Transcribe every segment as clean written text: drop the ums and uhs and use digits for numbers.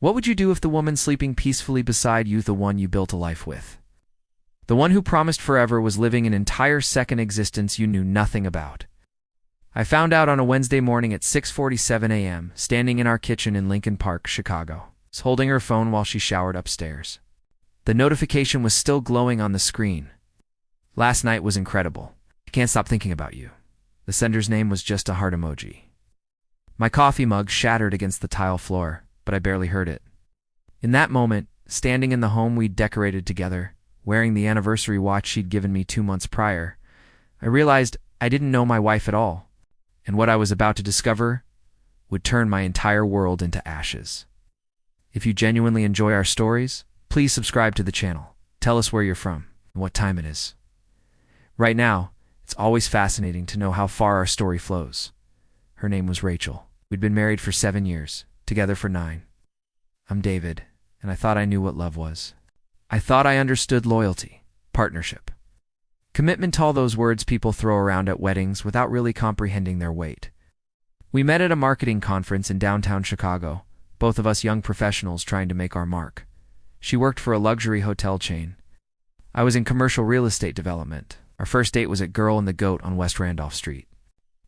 What would you do if the woman sleeping peacefully beside you, the one you built a life with, the one who promised forever, was living an entire second existence you knew nothing about? I found out on a Wednesday morning at 6:47 a.m., standing in our kitchen in Lincoln Park, Chicago, holding her phone while she showered upstairs. The notification was still glowing on the screen. Last night was incredible. I can't stop thinking about you. The sender's name was just a heart emoji. My coffee mug shattered against the tile floor, but I barely heard it. In that moment, standing in the home we'd decorated together, wearing the anniversary watch she'd given me 2 months prior, I realized I didn't know my wife at all, and what I was about to discover would turn my entire world into ashes. If you genuinely enjoy our stories, please subscribe to the channel. Tell us where you're from and what time it is. Right now, it's always fascinating to know how far our story flows. Her name was Rachel. We'd been married for 7 years, together for 9. I'm David, and I thought I knew what love was. I thought I understood loyalty, partnership, commitment to all those words people throw around at weddings without really comprehending their weight. We met at a marketing conference in downtown Chicago, both of us young professionals trying to make our mark. She worked for a luxury hotel chain. I was in commercial real estate development. Our first date was at Girl and the Goat on West Randolph Street.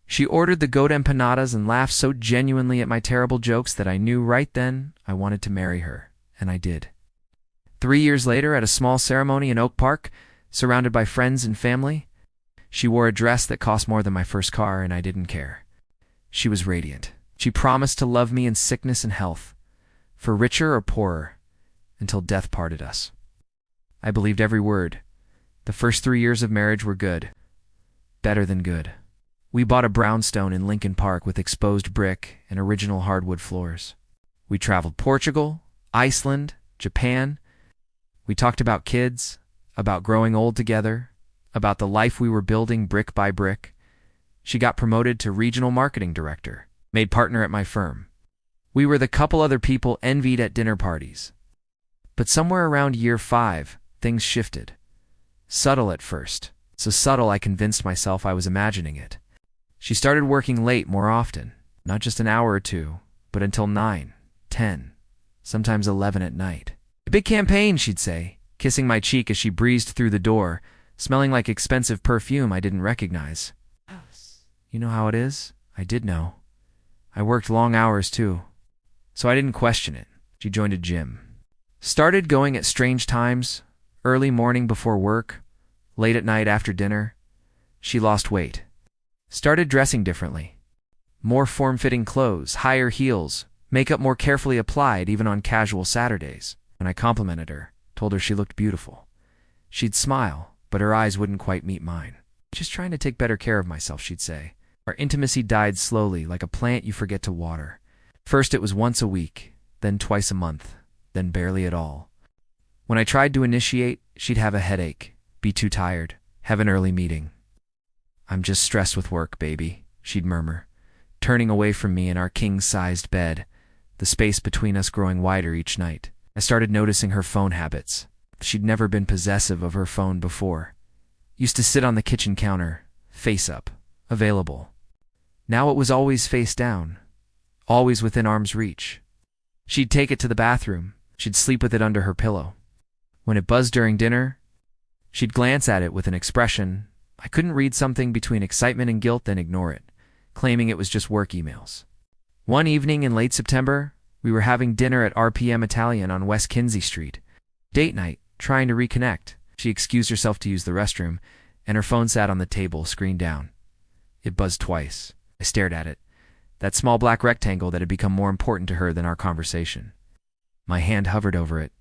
She ordered the goat empanadas and laughed so genuinely at my terrible jokes that I knew right then I wanted to marry her, and I did. 3 years later, at a small ceremony in Oak Park, surrounded by friends and family, she wore a dress that cost more than my first car, and I didn't care. She was radiant. She promised to love me in sickness and health, for richer or poorer, until death parted us. I believed every word. The first 3 years of marriage were good. Better than good. We bought a brownstone in Lincoln Park with exposed brick and original hardwood floors. We traveled Portugal, Iceland, Japan. We talked about kids, about growing old together, about the life we were building brick by brick. She got promoted to regional marketing director, made partner at my firm. We were the couple other people envied at dinner parties. But somewhere around year 5, things shifted. Subtle at first. So subtle I convinced myself I was imagining it. She started working late more often, not just an hour or two, but until 9, 10, sometimes 11 at night. A big campaign, she'd say, kissing my cheek as she breezed through the door, smelling like expensive perfume I didn't recognize. You know how it is? I did know. I worked long hours too, so I didn't question it. She joined a gym. Started going at strange times, early morning before work, late at night after dinner. She lost weight. Started dressing differently. More form-fitting clothes, higher heels, makeup more carefully applied even on casual Saturdays. When I complimented her, told her she looked beautiful, she'd smile, but her eyes wouldn't quite meet mine. Just trying to take better care of myself, she'd say. Our intimacy died slowly, like a plant you forget to water. First it was once a week, then twice a month, then barely at all. When I tried to initiate, she'd have a headache, be too tired, have an early meeting. I'm just stressed with work, baby, she'd murmur, turning away from me in our king-sized bed, the space between us growing wider each night. I started noticing her phone habits. She'd never been possessive of her phone before. Used to sit on the kitchen counter, face up, available. Now it was always face down, always within arm's reach. She'd take it to the bathroom. She'd sleep with it under her pillow. When it buzzed during dinner, she'd glance at it with an expression I couldn't read, something between excitement and guilt, then ignore it, claiming it was just work emails. One evening in late September, we were having dinner at RPM Italian on West Kinsey Street. Date night, trying to reconnect. She excused herself to use the restroom, and her phone sat on the table, screen down. It buzzed twice. I stared at it, that small black rectangle that had become more important to her than our conversation. My hand hovered over it.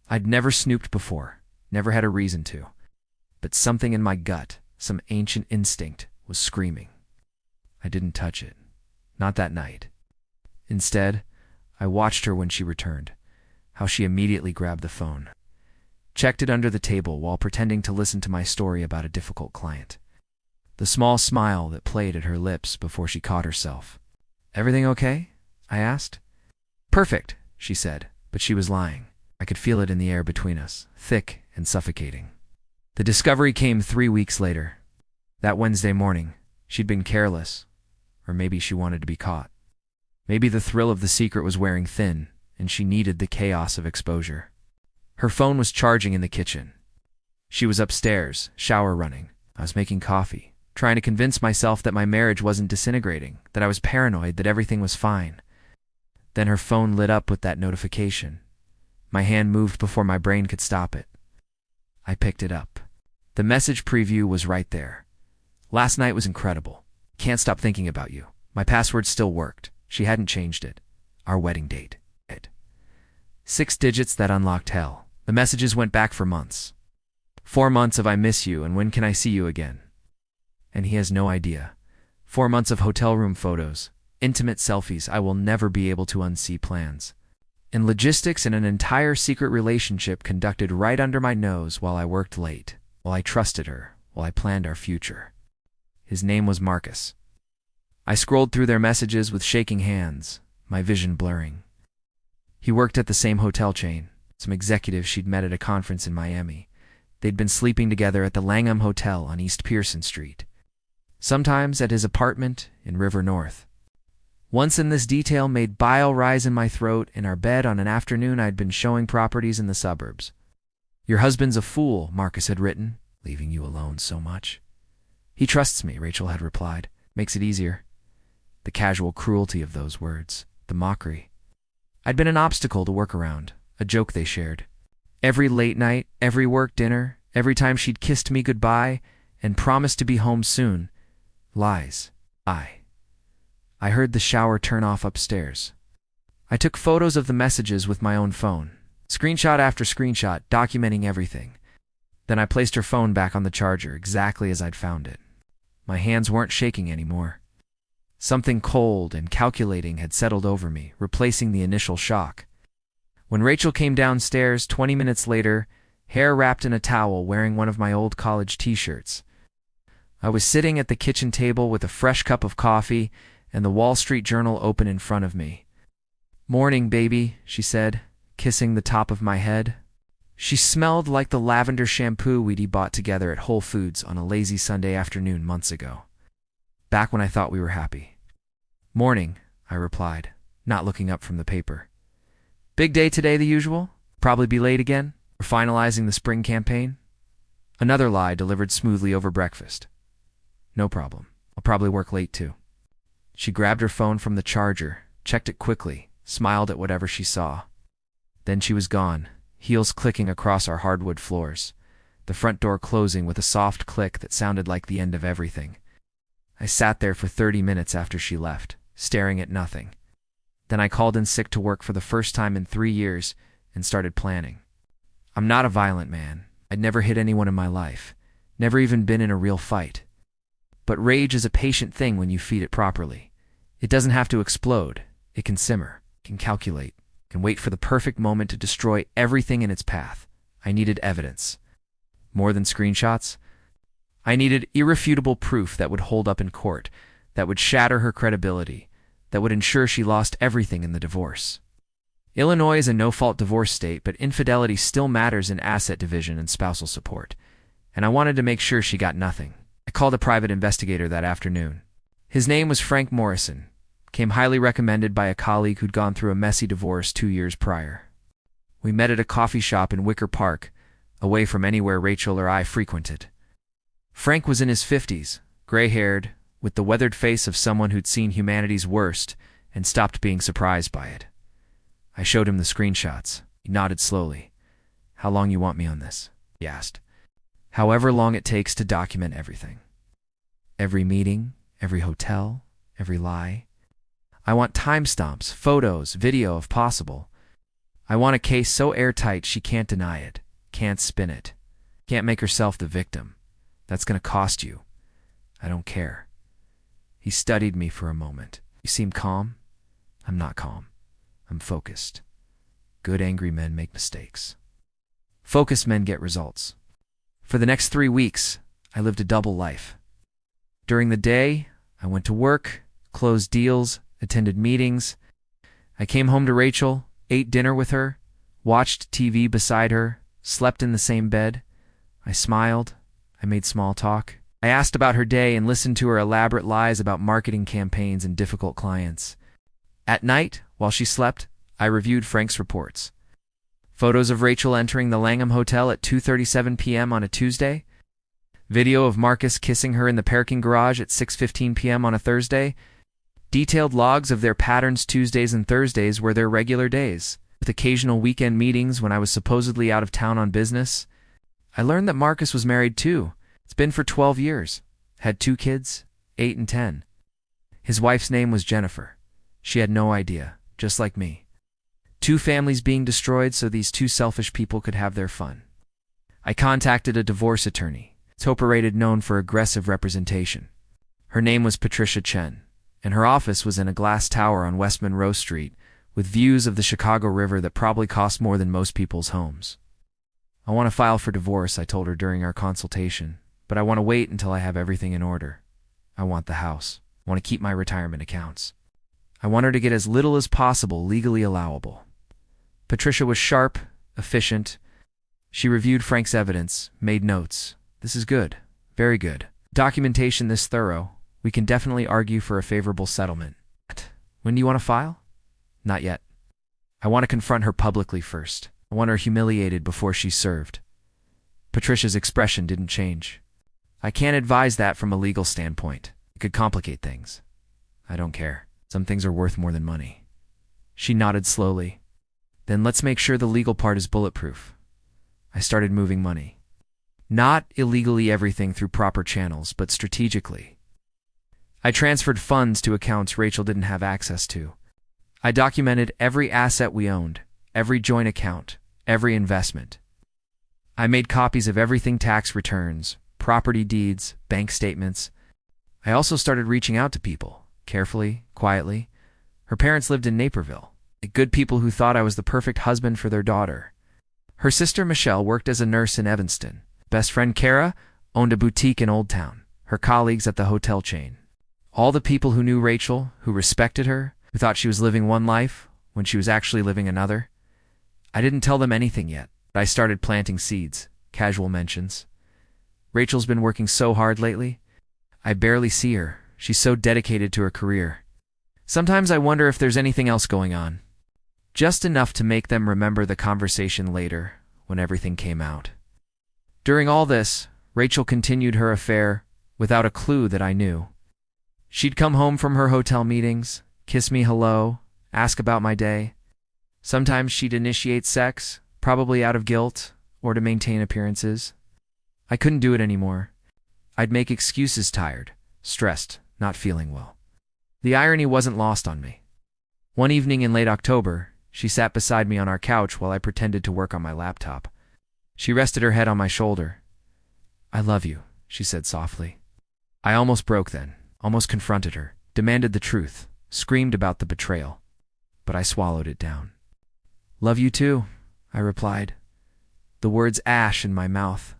I'd never snooped before, never had a reason to. But something in my gut, some ancient instinct, was screaming. I didn't touch it. Not that night. Instead, I watched her when she returned, how she immediately grabbed the phone, checked it under the table while pretending to listen to my story about a difficult client. The small smile that played at her lips before she caught herself. Everything okay? I asked. Perfect, she said, but she was lying. I could feel it in the air between us, thick and suffocating. The discovery came 3 weeks later. That Wednesday morning, she'd been careless, or maybe she wanted to be caught. Maybe the thrill of the secret was wearing thin, and she needed the chaos of exposure. Her phone was charging in the kitchen. She was upstairs, shower running. I was making coffee, trying to convince myself that my marriage wasn't disintegrating, that I was paranoid, that everything was fine. Then her phone lit up with that notification. My hand moved before my brain could stop it. I picked it up. The message preview was right there. Last night was incredible. Can't stop thinking about you. My password still worked. She hadn't changed it. Our wedding date. 6 digits that unlocked hell. The messages went back for months. 4 months of I miss you and when can I see you again? And he has no idea. 4 months of hotel room photos, intimate selfies I will never be able to unsee plans. And logistics in an entire secret relationship conducted right under my nose while I worked late, while I trusted her, while I planned our future. His name was Marcus. I scrolled through their messages with shaking hands, my vision blurring. He worked at the same hotel chain, some executives she'd met at a conference in Miami. They'd been sleeping together at the Langham Hotel on East Pearson Street. Sometimes at his apartment in River North. Once in this detail made bile rise in my throat in our bed on an afternoon I'd been showing properties in the suburbs. Your husband's a fool, Marcus had written, leaving you alone so much. He trusts me, Rachel had replied. Makes it easier. The casual cruelty of those words, the mockery. I'd been an obstacle to work around, a joke they shared. Every late night, every work dinner, every time she'd kissed me goodbye and promised to be home soon. Lies. I heard the shower turn off upstairs. I took photos of the messages with my own phone, screenshot after screenshot, documenting everything. Then I placed her phone back on the charger, exactly as I'd found it. My hands weren't shaking anymore. Something cold and calculating had settled over me, replacing the initial shock. When Rachel came downstairs 20 minutes later, hair wrapped in a towel, wearing one of my old college t-shirts, I was sitting at the kitchen table with a fresh cup of coffee and the Wall Street Journal open in front of me. "Morning, baby," she said, kissing the top of my head. She smelled like the lavender shampoo we'd bought together at Whole Foods on a lazy Sunday afternoon months ago, back when I thought we were happy. "Morning," I replied, not looking up from the paper. "Big day today, the usual? Probably be late again? We're finalizing the spring campaign?" Another lie delivered smoothly over breakfast. "No problem. I'll probably work late too." She grabbed her phone from the charger, checked it quickly, smiled at whatever she saw. Then she was gone, heels clicking across our hardwood floors, the front door closing with a soft click that sounded like the end of everything. I sat there for 30 minutes after she left, staring at nothing. Then I called in sick to work for the first time in 3 years and started planning. I'm not a violent man. I'd never hit anyone in my life, never even been in a real fight. But rage is a patient thing when you feed it properly. It doesn't have to explode. It can simmer, can calculate, can wait for the perfect moment to destroy everything in its path. I needed evidence. More than screenshots. I needed irrefutable proof that would hold up in court, that would shatter her credibility, that would ensure she lost everything in the divorce. Illinois is a no-fault divorce state, but infidelity still matters in asset division and spousal support, and I wanted to make sure she got nothing. I called a private investigator that afternoon. His name was Frank Morrison, came highly recommended by a colleague who'd gone through a messy divorce 2 years prior. We met at a coffee shop in Wicker Park, away from anywhere Rachel or I frequented. Frank was in his 50s, gray-haired, with the weathered face of someone who'd seen humanity's worst and stopped being surprised by it. I showed him the screenshots. He nodded slowly. "How long you want me on this?" he asked. "However long it takes to document everything. Every meeting, every hotel, every lie. I want timestamps, photos, video if possible. I want a case so airtight she can't deny it, can't spin it, can't make herself the victim. That's going to cost you. I don't care." He studied me for a moment. "You seem calm." "I'm not calm. I'm focused. Good angry men make mistakes. Focused men get results." For the next 3 weeks, I lived a double life. During the day, I went to work, closed deals, attended meetings. I came home to Rachel, ate dinner with her, watched TV beside her, slept in the same bed. I smiled. I made small talk. I asked about her day and listened to her elaborate lies about marketing campaigns and difficult clients. At night, while she slept, I reviewed Frank's reports. Photos of Rachel entering the Langham Hotel at 2:37 p.m. on a Tuesday. Video of Marcus kissing her in the parking garage at 6:15 p.m. on a Thursday. Detailed logs of their patterns. Tuesdays and Thursdays were their regular days, with occasional weekend meetings when I was supposedly out of town on business. I learned that Marcus was married too. It's been for 12 years. Had 2 kids, 8 and 10. His wife's name was Jennifer. She had no idea, just like me. 2 families being destroyed so these 2 selfish people could have their fun. I contacted a divorce attorney, top-rated, known for aggressive representation. Her name was Patricia Chen, and her office was in a glass tower on West Monroe Street, with views of the Chicago River that probably cost more than most people's homes. I want to file for divorce, I told her during our consultation, but I want to wait until I have everything in order. I want the house. I want to keep my retirement accounts. I want her to get as little as possible legally allowable. Patricia was sharp, efficient. She reviewed Frank's evidence, made notes. This is good. Very good. Documentation this thorough. We can definitely argue for a favorable settlement. When do you want to file? Not yet. I want to confront her publicly first. I want her humiliated before she's served. Patricia's expression didn't change. I can't advise that from a legal standpoint. It could complicate things. I don't care. Some things are worth more than money. She nodded slowly. Then let's make sure the legal part is bulletproof. I started moving money. Not illegally, everything through proper channels, but strategically. I transferred funds to accounts Rachel didn't have access to. I documented every asset we owned, every joint account, every investment. I made copies of everything: tax returns, property deeds, bank statements. I also started reaching out to people, carefully, quietly. Her parents lived in Naperville, good people who thought I was the perfect husband for their daughter. Her sister Michelle worked as a nurse in Evanston. Best friend Kara owned a boutique in Old Town. Her colleagues at the hotel chain. All the people who knew Rachel, who respected her, who thought she was living one life when she was actually living another. I didn't tell them anything yet, but I started planting seeds, casual mentions. Rachel's been working so hard lately. I barely see her. She's so dedicated to her career. Sometimes I wonder if there's anything else going on. Just enough to make them remember the conversation later, when everything came out. During all this, Rachel continued her affair without a clue that I knew. She'd come home from her hotel meetings, kiss me hello, ask about my day. Sometimes she'd initiate sex, probably out of guilt or to maintain appearances. I couldn't do it anymore. I'd make excuses: tired, stressed, not feeling well. The irony wasn't lost on me. One evening in late October, she sat beside me on our couch while I pretended to work on my laptop. She rested her head on my shoulder. "I love you," she said softly. I almost broke then, almost confronted her, demanded the truth, screamed about the betrayal. But I swallowed it down. "Love you too," I replied, the words ash in my mouth.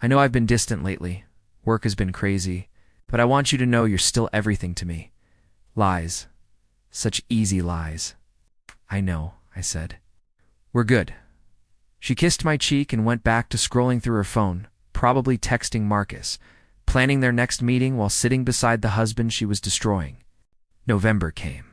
"I know I've been distant lately. Work has been crazy, but I want you to know you're still everything to me. Lies. Such easy lies." "I know," I said. "We're good." She kissed my cheek and went back to scrolling through her phone, probably texting Marcus, planning their next meeting while sitting beside the husband she was destroying. November came.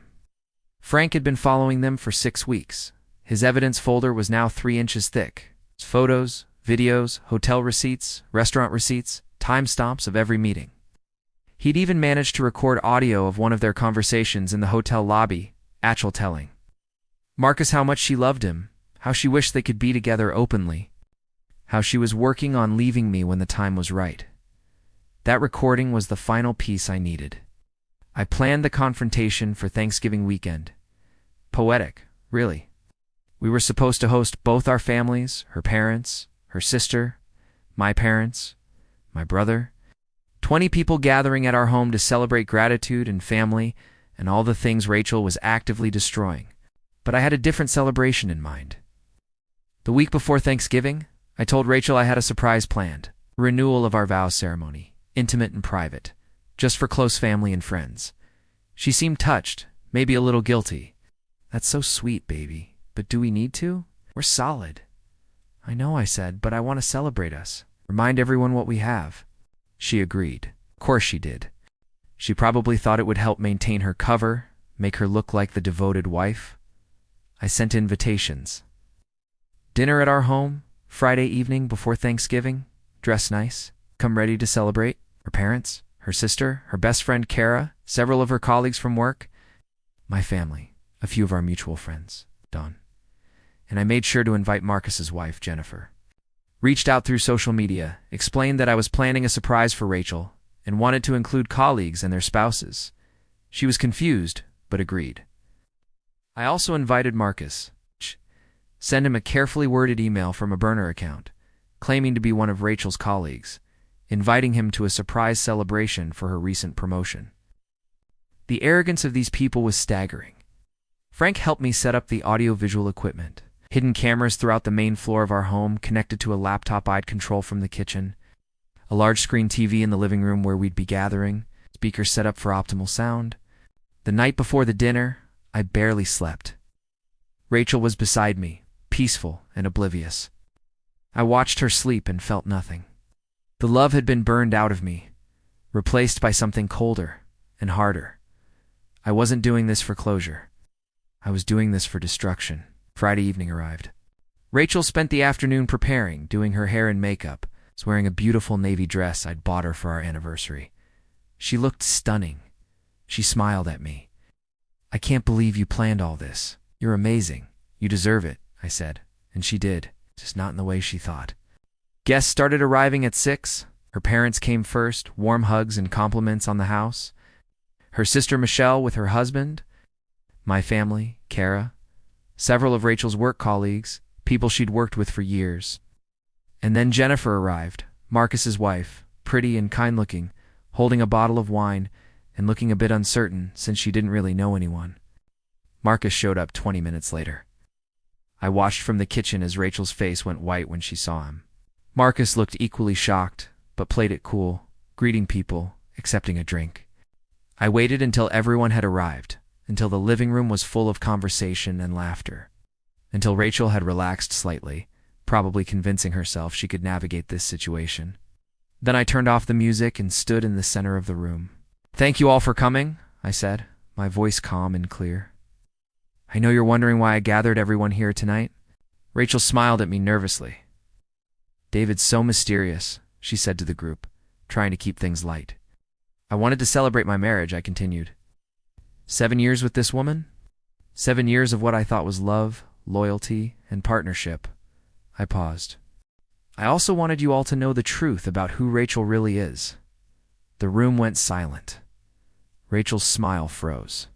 Frank had been following them for 6 weeks. His evidence folder was now 3 inches thick. Photos, videos, hotel receipts, restaurant receipts, timestamps of every meeting. He'd even managed to record audio of one of their conversations in the hotel lobby, actual telling Marcus how much she loved him, how she wished they could be together openly, how she was working on leaving me when the time was right. That recording was the final piece I needed. I planned the confrontation for Thanksgiving weekend. Poetic, really. We were supposed to host both our families, her parents, her sister, my parents, my brother. 20 people gathering at our home to celebrate gratitude and family and all the things Rachel was actively destroying. But I had a different celebration in mind. The week before Thanksgiving, I told Rachel I had a surprise planned. A renewal of our vows ceremony, intimate and private, just for close family and friends. She seemed touched, maybe a little guilty. "That's so sweet, baby. But do we need to? We're solid." "I know," I said, "but I want to celebrate us. Remind everyone what we have." She agreed. Of course she did. She probably thought it would help maintain her cover, make her look like the devoted wife. I sent invitations. Dinner at our home, Friday evening before Thanksgiving. Dress nice. Come ready to celebrate. Her parents, her sister, her best friend Kara, several of her colleagues from work, my family, a few of our mutual friends, Don. And I made sure to invite Marcus's wife, Jennifer. Reached out through social media, explained that I was planning a surprise for Rachel, and wanted to include colleagues and their spouses. She was confused, but agreed. I also invited Marcus. Send him a carefully worded email from a burner account, claiming to be one of Rachel's colleagues, inviting him to a surprise celebration for her recent promotion. The arrogance of these people was staggering. Frank helped me set up the audio-visual equipment. Hidden cameras throughout the main floor of our home connected to a laptop I'd control from the kitchen. A large-screen TV in the living room where we'd be gathering. Speakers set up for optimal sound. The night before the dinner, I barely slept. Rachel was beside me, peaceful and oblivious. I watched her sleep and felt nothing. The love had been burned out of me, replaced by something colder and harder. I wasn't doing this for closure. I was doing this for destruction. Friday evening arrived. Rachel spent the afternoon preparing, doing her hair and makeup. Was wearing a beautiful navy dress I'd bought her for our anniversary. She looked stunning. She smiled at me. I can't believe you planned all this. You're amazing. You deserve it, I said. And she did, just not in the way she thought. Guests started arriving at 6. Her parents came first, warm hugs and compliments on the house. Her sister Michelle with her husband. My family, Kara. Several of Rachel's work colleagues, people she'd worked with for years. And then Jennifer arrived, Marcus's wife, pretty and kind-looking, holding a bottle of wine and looking a bit uncertain since she didn't really know anyone. Marcus showed up 20 minutes later. I watched from the kitchen as Rachel's face went white when she saw him. Marcus looked equally shocked, but played it cool, greeting people, accepting a drink. I waited until everyone had arrived, until the living room was full of conversation and laughter, until Rachel had relaxed slightly, probably convincing herself she could navigate this situation. Then I turned off the music and stood in the center of the room. Thank you all for coming, I said, my voice calm and clear. I know you're wondering why I gathered everyone here tonight. Rachel smiled at me nervously. David's so mysterious, she said to the group, trying to keep things light. I wanted to celebrate my marriage, I continued. 7 years with this woman? 7 years of what I thought was love, loyalty, and partnership. I paused. I also wanted you all to know the truth about who Rachel really is. The room went silent. Rachel's smile froze.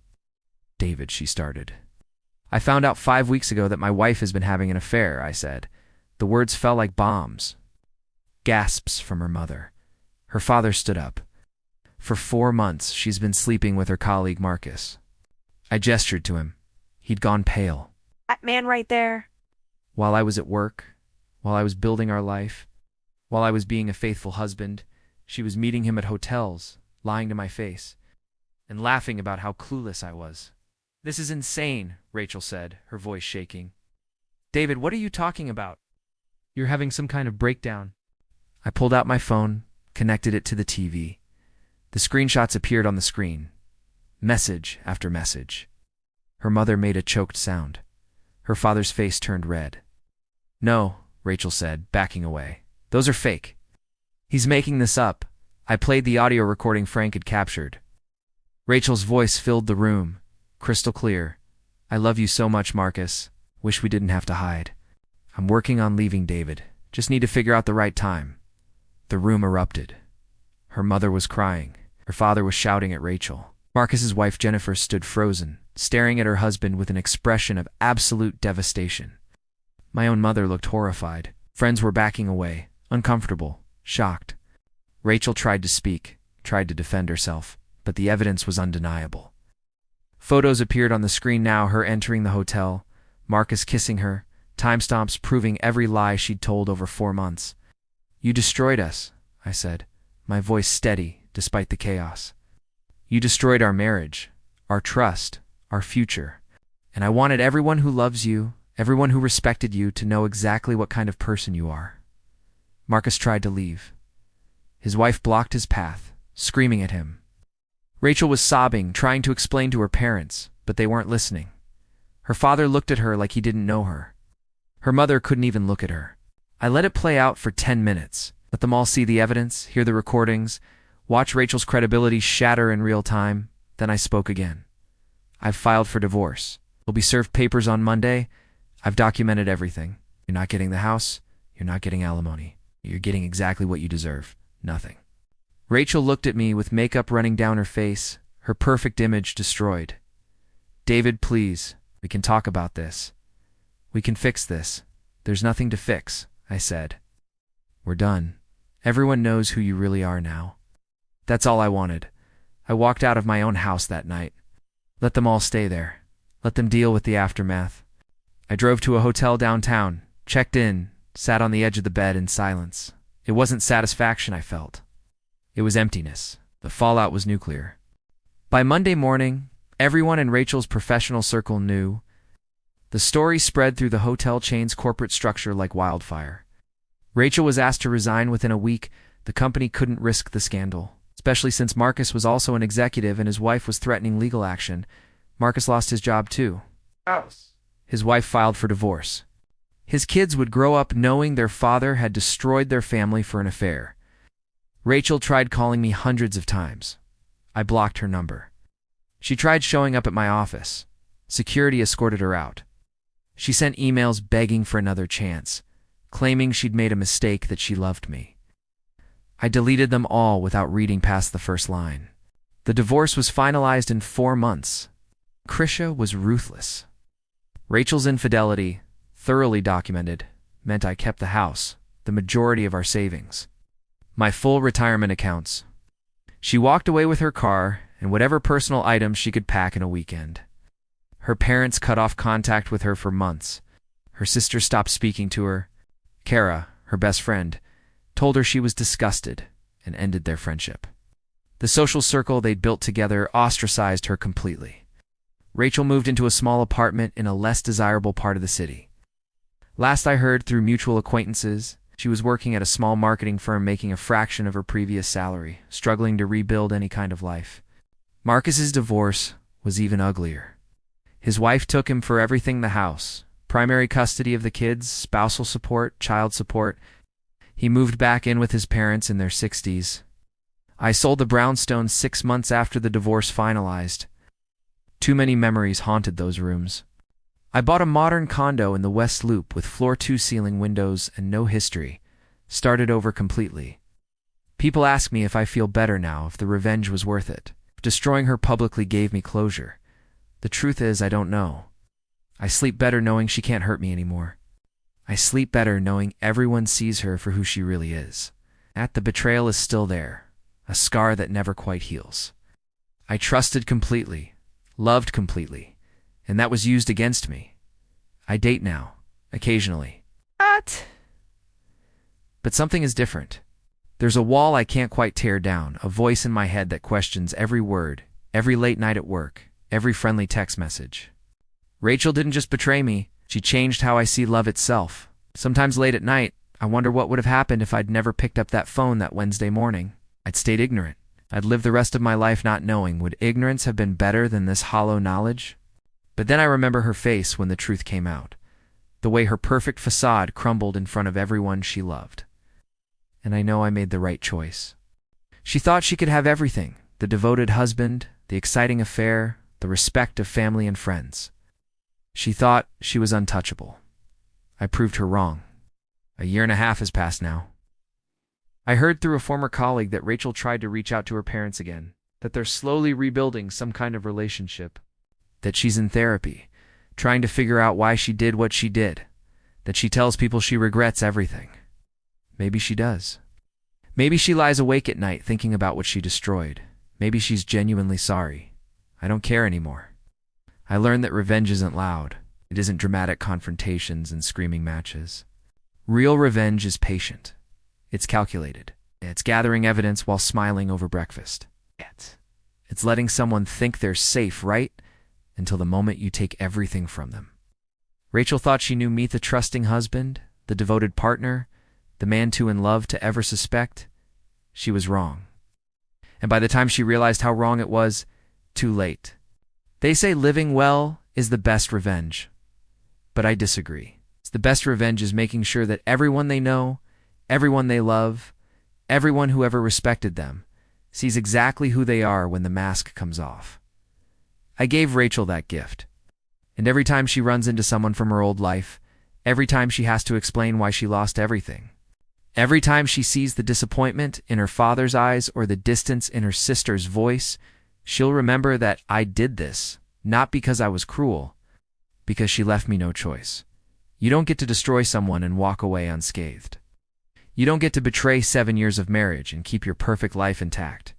David, she started. I found out 5 weeks ago that my wife has been having an affair, I said. The words fell like bombs. Gasps from her mother. Her father stood up. For 4 months, she's been sleeping with her colleague Marcus. I gestured to him. He'd gone pale. That man right there. While I was at work, while I was building our life, while I was being a faithful husband, she was meeting him at hotels, lying to my face, and laughing about how clueless I was. This is insane, Rachel said, her voice shaking. David, what are you talking about? You're having some kind of breakdown. I pulled out my phone, connected it to the TV. The screenshots appeared on the screen. Message after message. Her mother made a choked sound. Her father's face turned red. No, Rachel said, backing away. Those are fake. He's making this up. I played the audio recording Frank had captured. Rachel's voice filled the room, crystal clear. I love you so much, Marcus. Wish we didn't have to hide. I'm working on leaving David. Just need to figure out the right time. The room erupted. Her mother was crying. Her father was shouting at Rachel. Marcus's wife Jennifer stood frozen, staring at her husband with an expression of absolute devastation. My own mother looked horrified. Friends were backing away, uncomfortable, shocked. Rachel tried to speak, tried to defend herself, but the evidence was undeniable. Photos appeared on the screen now, her entering the hotel, Marcus kissing her, timestamps proving every lie she'd told over 4 months. You destroyed us, I said, my voice steady despite the chaos. You destroyed our marriage, our trust, our future. And I wanted everyone who loves you, everyone who respected you, to know exactly what kind of person you are. Marcus tried to leave. His wife blocked his path, screaming at him. Rachel was sobbing, trying to explain to her parents, but they weren't listening. Her father looked at her like he didn't know her. Her mother couldn't even look at her. I let it play out for 10 minutes. Let them all see the evidence, hear the recordings, watch Rachel's credibility shatter in real time. Then I spoke again. I've filed for divorce. We'll be served papers on Monday. I've documented everything. You're not getting the house. You're not getting alimony. You're getting exactly what you deserve. Nothing. Rachel looked at me with makeup running down her face, her perfect image destroyed. David, please, we can talk about this. We can fix this. There's nothing to fix, I said. We're done. Everyone knows who you really are now. That's all I wanted. I walked out of my own house that night. Let them all stay there. Let them deal with the aftermath. I drove to a hotel downtown, checked in, sat on the edge of the bed in silence. It wasn't satisfaction I felt. It was emptiness. The fallout was nuclear. By Monday morning, everyone in Rachel's professional circle knew. The story spread through the hotel chain's corporate structure like wildfire. Rachel was asked to resign within a week. The company couldn't risk the scandal, especially since Marcus was also an executive and his wife was threatening legal action. Marcus lost his job too. His wife filed for divorce. His kids would grow up knowing their father had destroyed their family for an affair. Rachel tried calling me hundreds of times. I blocked her number. She tried showing up at my office. Security escorted her out. She sent emails begging for another chance, claiming she'd made a mistake, that she loved me. I deleted them all without reading past the first line. The divorce was finalized in 4 months. Krisha was ruthless. Rachel's infidelity, thoroughly documented, meant I kept the house, the majority of our savings, my full retirement accounts. She walked away with her car and whatever personal items she could pack in a weekend. Her parents cut off contact with her for months. Her sister stopped speaking to her. Kara, her best friend, told her she was disgusted and ended their friendship. The social circle they'd built together ostracized her completely. Rachel moved into a small apartment in a less desirable part of the city. Last I heard through mutual acquaintances, she was working at a small marketing firm making a fraction of her previous salary, struggling to rebuild any kind of life. Marcus's divorce was even uglier. His wife took him for everything: the house, primary custody of the kids, spousal support, child support. He moved back in with his parents in their 60s. I sold the brownstones 6 months after the divorce finalized. Too many memories haunted those rooms. I bought a modern condo in the West Loop with floor-to-ceiling windows and no history. Started over completely. People ask me if I feel better now, if the revenge was worth it. If destroying her publicly gave me closure. The truth is, I don't know. I sleep better knowing she can't hurt me anymore. I sleep better knowing everyone sees her for who she really is. The betrayal is still there, a scar that never quite heals. I trusted completely, loved completely, and that was used against me. I date now, occasionally. But something is different. There's a wall I can't quite tear down, a voice in my head that questions every word, every late night at work, every friendly text message. Rachel didn't just betray me, she changed how I see love itself. Sometimes late at night, I wonder what would have happened if I'd never picked up that phone that Wednesday morning. I'd stayed ignorant. I'd lived the rest of my life not knowing. Would ignorance have been better than this hollow knowledge? But then I remember her face when the truth came out. The way her perfect facade crumbled in front of everyone she loved. And I know I made the right choice. She thought she could have everything: the devoted husband, the exciting affair, the respect of family and friends. She thought she was untouchable. I proved her wrong. 1.5 years has passed now. I heard through a former colleague that Rachel tried to reach out to her parents again, that they're slowly rebuilding some kind of relationship, that she's in therapy, trying to figure out why she did what she did, that she tells people she regrets everything. Maybe she does. Maybe she lies awake at night thinking about what she destroyed. Maybe she's genuinely sorry. I don't care anymore. I learned that revenge isn't loud. It isn't dramatic confrontations and screaming matches. Real revenge is patient. It's calculated. It's gathering evidence while smiling over breakfast. It's letting someone think they're safe, right? Until the moment you take everything from them. Rachel thought she knew me, the trusting husband, the devoted partner, the man too in love to ever suspect. She was wrong. And by the time she realized how wrong it was, too late. They say living well is the best revenge. But I disagree. The best revenge is making sure that everyone they know, everyone they love, everyone who ever respected them, sees exactly who they are when the mask comes off. I gave Rachel that gift. And every time she runs into someone from her old life, every time she has to explain why she lost everything, every time she sees the disappointment in her father's eyes or the distance in her sister's voice, she'll remember that I did this, not because I was cruel, because she left me no choice. You don't get to destroy someone and walk away unscathed. You don't get to betray 7 years of marriage and keep your perfect life intact.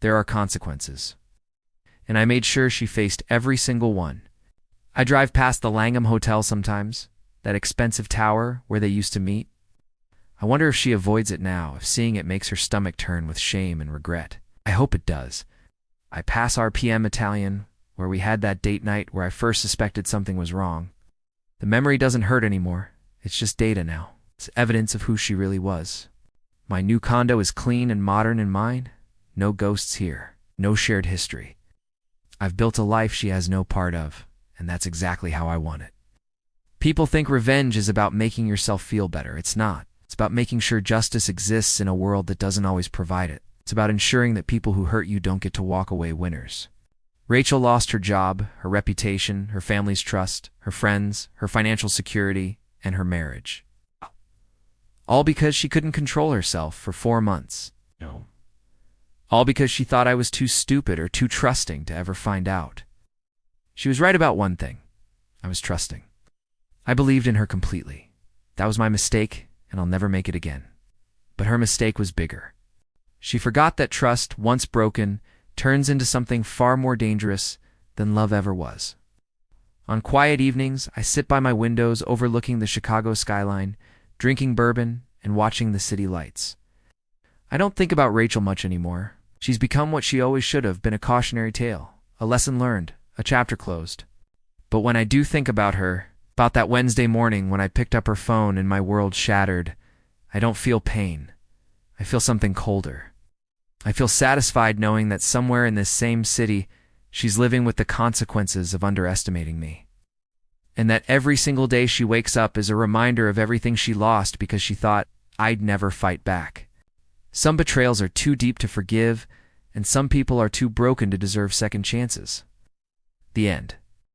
There are consequences. And I made sure she faced every single one. I drive past the Langham Hotel sometimes, that expensive tower where they used to meet. I wonder if she avoids it now, if seeing it makes her stomach turn with shame and regret. I hope it does. I pass our PM Italian, where we had that date night where I first suspected something was wrong. The memory doesn't hurt anymore. It's just data now. It's evidence of who she really was. My new condo is clean and modern in mine. No ghosts here. No shared history. I've built a life she has no part of, and that's exactly how I want it. People think revenge is about making yourself feel better. It's not. It's about making sure justice exists in a world that doesn't always provide it. It's about ensuring that people who hurt you don't get to walk away winners. Rachel lost her job, her reputation, her family's trust, her friends, her financial security, and her marriage. All because she couldn't control herself for 4 months. No. All because she thought I was too stupid or too trusting to ever find out. She was right about one thing. I was trusting. I believed in her completely. That was my mistake, and I'll never make it again. But her mistake was bigger. She forgot that trust, once broken, turns into something far more dangerous than love ever was. On quiet evenings, I sit by my windows overlooking the Chicago skyline, drinking bourbon and watching the city lights. I don't think about Rachel much anymore. She's become what she always should have been, a cautionary tale, a lesson learned, a chapter closed. But when I do think about her, about that Wednesday morning when I picked up her phone and my world shattered, I don't feel pain. I feel something colder. I feel satisfied knowing that somewhere in this same city, she's living with the consequences of underestimating me. And that every single day she wakes up is a reminder of everything she lost because she thought I'd never fight back. Some betrayals are too deep to forgive, and some people are too broken to deserve second chances. The end.